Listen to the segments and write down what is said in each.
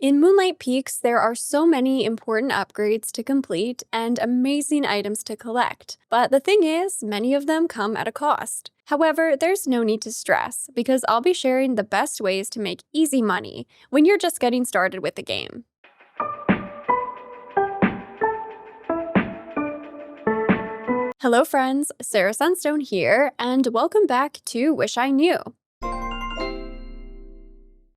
In Moonlight Peaks, there are so many important upgrades to complete and amazing items to collect, but the thing is, many of them come at a cost. However, there's no need to stress, because I'll be sharing the best ways to make easy money when you're just getting started with the game. Hello friends, Sarah Sunstone here, and welcome back to Wish I Knew.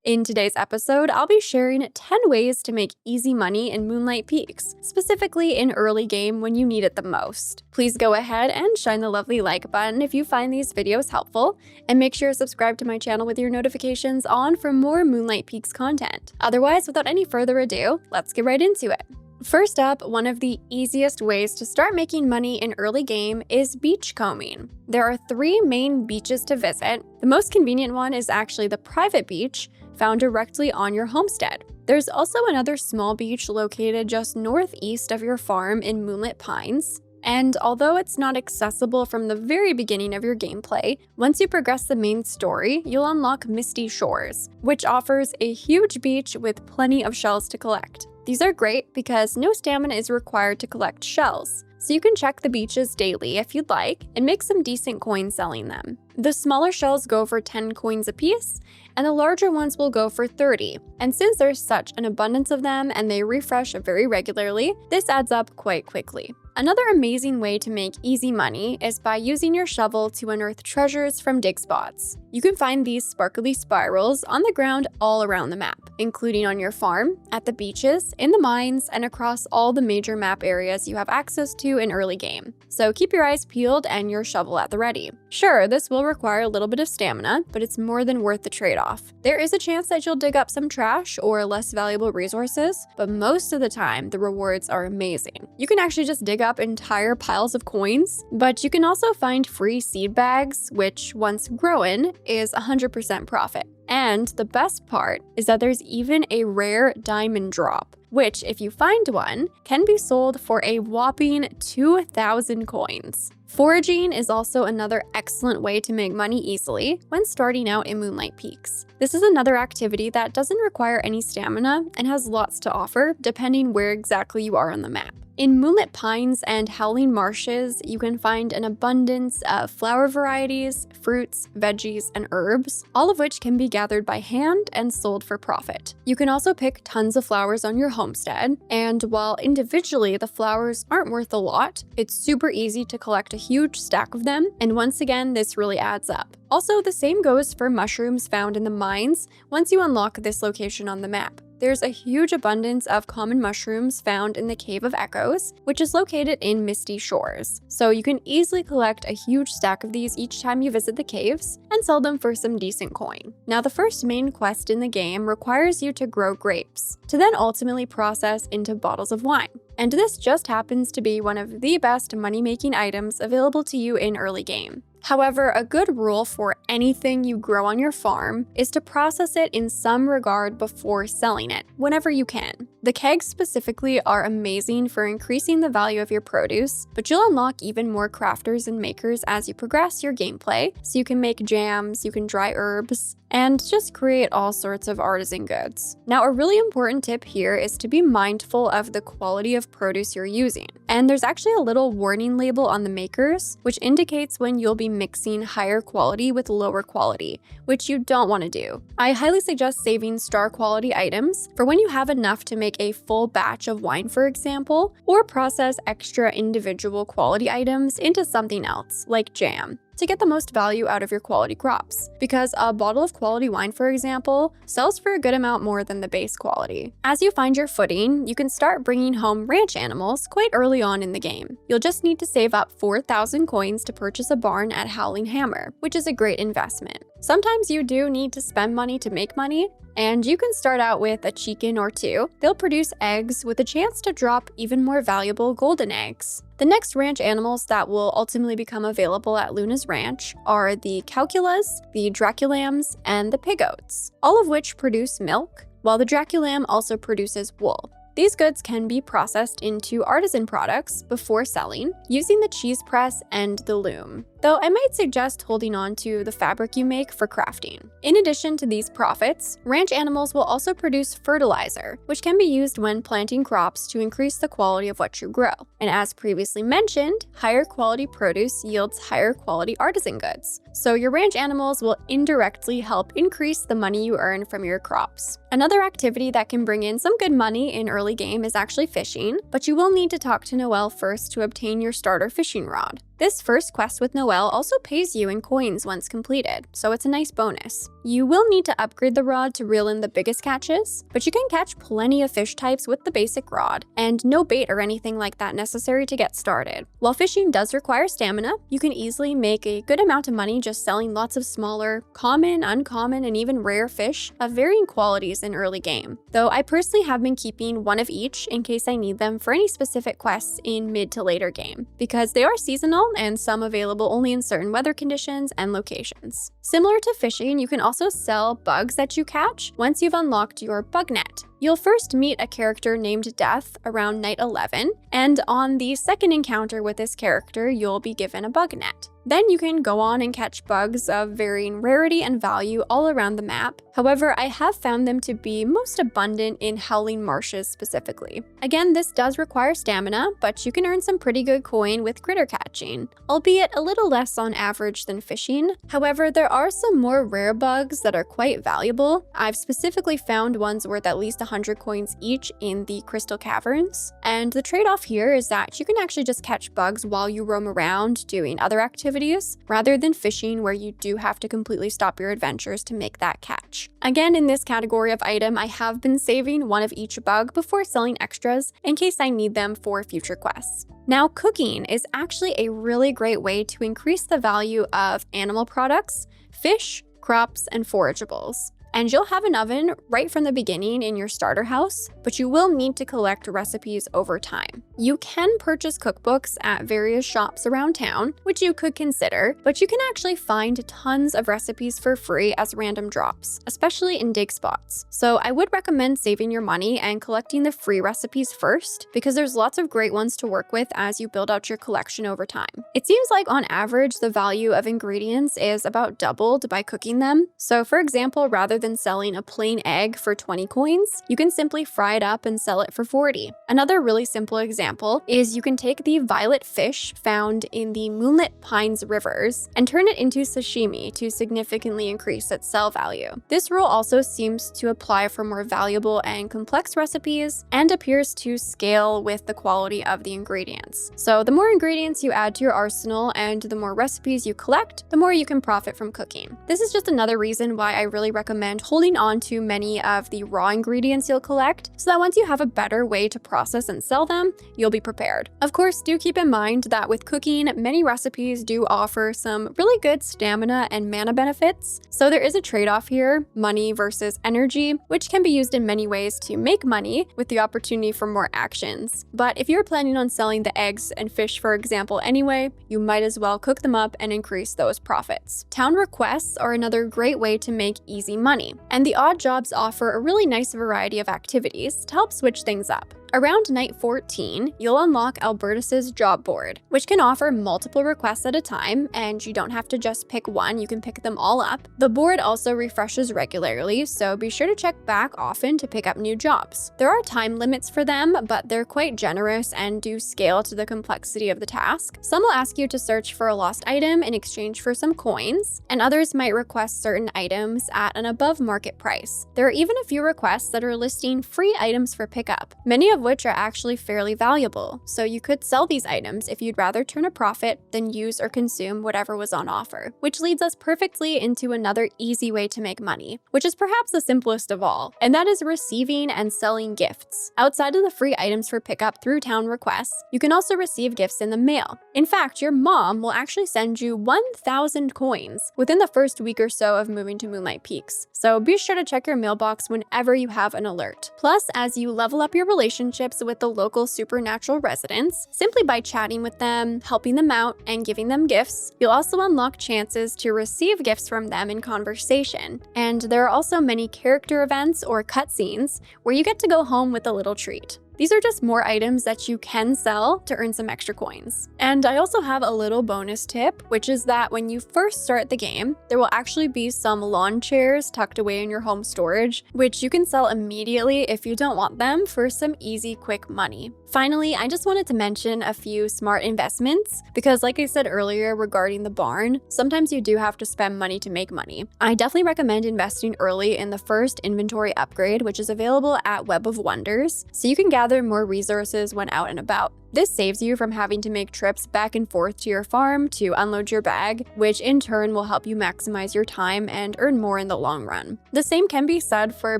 In today's episode, I'll be sharing 10 ways to make easy money in Moonlight Peaks, specifically in early game when you need it the most. Please go ahead and shine the lovely like button if you find these videos helpful, and make sure to subscribe to my channel with your notifications on for more Moonlight Peaks content. Otherwise, without any further ado, let's get right into it. First up, one of the easiest ways to start making money in early game is beachcombing. There are 3 main beaches to visit. The most convenient one is actually the private beach, found directly on your homestead. There's also another small beach located just northeast of your farm in Moonlight Pines. And although it's not accessible from the very beginning of your gameplay, once you progress the main story, you'll unlock Misty Shores, which offers a huge beach with plenty of shells to collect. These are great because no stamina is required to collect shells, so you can check the beaches daily if you'd like and make some decent coins selling them. The smaller shells go for 10 coins apiece, and the larger ones will go for 30. And since there's such an abundance of them and they refresh very regularly, this adds up quite quickly. Another amazing way to make easy money is by using your shovel to unearth treasures from dig spots. You can find these sparkly spirals on the ground all around the map, including on your farm, at the beaches, in the mines, and across all the major map areas you have access to in early game. So keep your eyes peeled and your shovel at the ready. Sure, this will require a little bit of stamina, but it's more than worth the trade-off. There is a chance that you'll dig up some trash or less valuable resources, but most of the time, the rewards are amazing. You can actually just dig up entire piles of coins, but you can also find free seed bags, which once grown is 100% profit. And the best part is that there's even a rare diamond drop, which, if you find one, can be sold for a whopping 2,000 coins. Foraging is also another excellent way to make money easily when starting out in Moonlight Peaks. This is another activity that doesn't require any stamina and has lots to offer, depending where exactly you are on the map. In Moonlit Pines and Howling Marshes, you can find an abundance of flower varieties, fruits, veggies, and herbs, all of which can be gathered by hand and sold for profit. You can also pick tons of flowers on your homestead, and while individually the flowers aren't worth a lot, it's super easy to collect a huge stack of them, and once again, this really adds up. Also, the same goes for mushrooms found in the mines once you unlock this location on the map. There's a huge abundance of common mushrooms found in the Cave of Echoes, which is located in Misty Shores. So you can easily collect a huge stack of these each time you visit the caves and sell them for some decent coin. Now, the first main quest in the game requires you to grow grapes, to then ultimately process into bottles of wine. And this just happens to be one of the best money-making items available to you in early game. However, a good rule for anything you grow on your farm is to process it in some regard before selling it, whenever you can. The kegs specifically are amazing for increasing the value of your produce, but you'll unlock even more crafters and makers as you progress your gameplay, so you can make jams, you can dry herbs, and just create all sorts of artisan goods. Now, a really important tip here is to be mindful of the quality of produce you're using. And there's actually a little warning label on the makers, which indicates when you'll be mixing higher quality with lower quality, which you don't want to do. I highly suggest saving star quality items for when you have enough to make a full batch of wine, for example, or process extra individual quality items into something else, like jam, to get the most value out of your quality crops, because a bottle of quality wine, for example, sells for a good amount more than the base quality. As you find your footing, you can start bringing home ranch animals quite early on in the game. You'll just need to save up 4,000 coins to purchase a barn at Howling Hammer, which is a great investment. Sometimes you do need to spend money to make money, and you can start out with a chicken or 2. They'll produce eggs with a chance to drop even more valuable golden eggs. The next ranch animals that will ultimately become available at Luna's ranch are the Calculas, the Draculams, and the Pigoats, all of which produce milk, while the Draculam also produces wool. These goods can be processed into artisan products before selling using the cheese press and the loom. though I might suggest holding on to the fabric you make for crafting. In addition to these profits, ranch animals will also produce fertilizer, which can be used when planting crops to increase the quality of what you grow. And as previously mentioned, higher quality produce yields higher quality artisan goods. So your ranch animals will indirectly help increase the money you earn from your crops. Another activity that can bring in some good money in early game is actually fishing, but you will need to talk to Noelle first to obtain your starter fishing rod. This first quest with Noelle also pays you in coins once completed, so it's a nice bonus. You will need to upgrade the rod to reel in the biggest catches, but you can catch plenty of fish types with the basic rod, and no bait or anything like that necessary to get started. While fishing does require stamina, you can easily make a good amount of money just selling lots of smaller, common, uncommon, and even rare fish of varying qualities in early game. Though I personally have been keeping one of each in case I need them for any specific quests in mid to later game, because they are seasonal and some available only in certain weather conditions and locations. Similar to fishing, you can also sell bugs that you catch once you've unlocked your bug net. You'll first meet a character named Death around night 11, and on the second encounter with this character, you'll be given a bug net. Then you can go on and catch bugs of varying rarity and value all around the map. However, I have found them to be most abundant in Howling Marshes specifically. Again, this does require stamina, but you can earn some pretty good coin with critter catching, albeit a little less on average than fishing. However, there are some more rare bugs that are quite valuable. I've specifically found ones worth at least 100 coins each in the Crystal Caverns. And the trade-off here is that you can actually just catch bugs while you roam around doing other activities, rather than fishing where you do have to completely stop your adventures to make that catch. Again, in this category of item, I have been saving one of each bug before selling extras in case I need them for future quests. Now, cooking is actually a really great way to increase the value of animal products, fish, crops, and forageables. And you'll have an oven right from the beginning in your starter house, but you will need to collect recipes over time. You can purchase cookbooks at various shops around town, which you could consider, but you can actually find tons of recipes for free as random drops, especially in dig spots. So I would recommend saving your money and collecting the free recipes first, because there's lots of great ones to work with as you build out your collection over time. It seems like on average, the value of ingredients is about doubled by cooking them. So for example, rather than selling a plain egg for 20 coins, you can simply fry it up and sell it for 40. Another really simple example is you can take the violet fish found in the Moonlight Pines rivers and turn it into sashimi to significantly increase its sell value. This rule also seems to apply for more valuable and complex recipes and appears to scale with the quality of the ingredients. So the more ingredients you add to your arsenal and the more recipes you collect, the more you can profit from cooking. This is just another reason why I really recommend holding on to many of the raw ingredients you'll collect, so that once you have a better way to process and sell them, you'll be prepared. Of course, do keep in mind that with cooking, many recipes do offer some really good stamina and mana benefits, so there is a trade-off here, money versus energy, which can be used in many ways to make money with the opportunity for more actions. But if you're planning on selling the eggs and fish, for example, anyway, you might as well cook them up and increase those profits. Town requests are another great way to make easy money, and the odd jobs offer a really nice variety of activities to help switch things up. Around night 14, you'll unlock Albertus's job board, which can offer multiple requests at a time, and you don't have to just pick one, you can pick them all up. The board also refreshes regularly, so be sure to check back often to pick up new jobs. There are time limits for them, but they're quite generous and do scale to the complexity of the task. Some will ask you to search for a lost item in exchange for some coins, and others might request certain items at an above market price. There are even a few requests that are listing free items for pickup, many of which are actually fairly valuable, so you could sell these items if you'd rather turn a profit than use or consume whatever was on offer, which leads us perfectly into another easy way to make money, which is perhaps the simplest of all, and that is receiving and selling gifts. Outside of the free items for pickup through town requests, you can also receive gifts in the mail. In fact, your mom will actually send you 1,000 coins within the first week or so of moving to Moonlight Peaks, so be sure to check your mailbox whenever you have an alert. Plus, as you level up your relationships with the local supernatural residents, simply by chatting with them, helping them out, and giving them gifts, you'll also unlock chances to receive gifts from them in conversation. And there are also many character events or cutscenes where you get to go home with a little treat. These are just more items that you can sell to earn some extra coins. And I also have a little bonus tip, which is that when you first start the game, there will actually be some lawn chairs tucked away in your home storage, which you can sell immediately if you don't want them for some easy, quick money. Finally, I just wanted to mention a few smart investments because, like I said earlier regarding the barn, sometimes you do have to spend money to make money. I definitely recommend investing early in the first inventory upgrade, which is available at Web of Wonders, so you can gather more resources when out and about. This saves you from having to make trips back and forth to your farm to unload your bag, which in turn will help you maximize your time and earn more in the long run. The same can be said for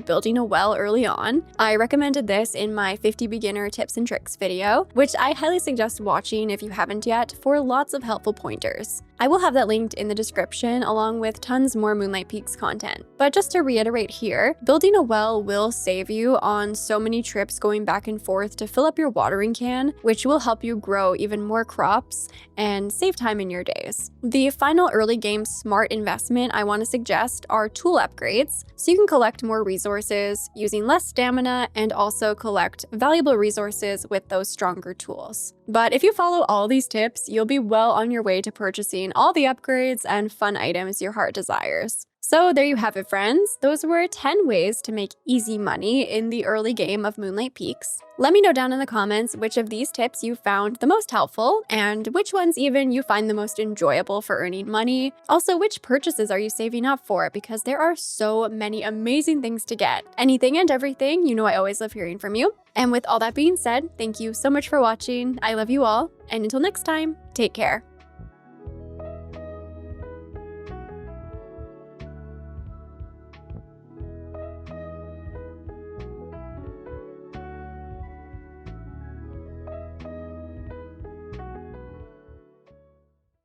building a well early on. I recommended this in my 50 beginner tips and tricks video, which I highly suggest watching if you haven't yet for lots of helpful pointers. I will have that linked in the description along with tons more Moonlight Peaks content. But just to reiterate here, building a well will save you on so many trips going back and forth to fill up your watering can, which will help you grow even more crops and save time in your days. The final early game smart investment I want to suggest are tool upgrades, so you can collect more resources using less stamina and also collect valuable resources with those stronger tools. But if you follow all these tips, you'll be well on your way to purchasing all the upgrades and fun items your heart desires. So there you have it, friends. Those were 10 ways to make easy money in the early game of Moonlight Peaks. Let me know down in the comments which of these tips you found the most helpful and which ones even you find the most enjoyable for earning money. Also, which purchases are you saving up for? Because there are so many amazing things to get. Anything and everything, you know I always love hearing from you. And with all that being said, thank you so much for watching. I love you all. And until next time, take care.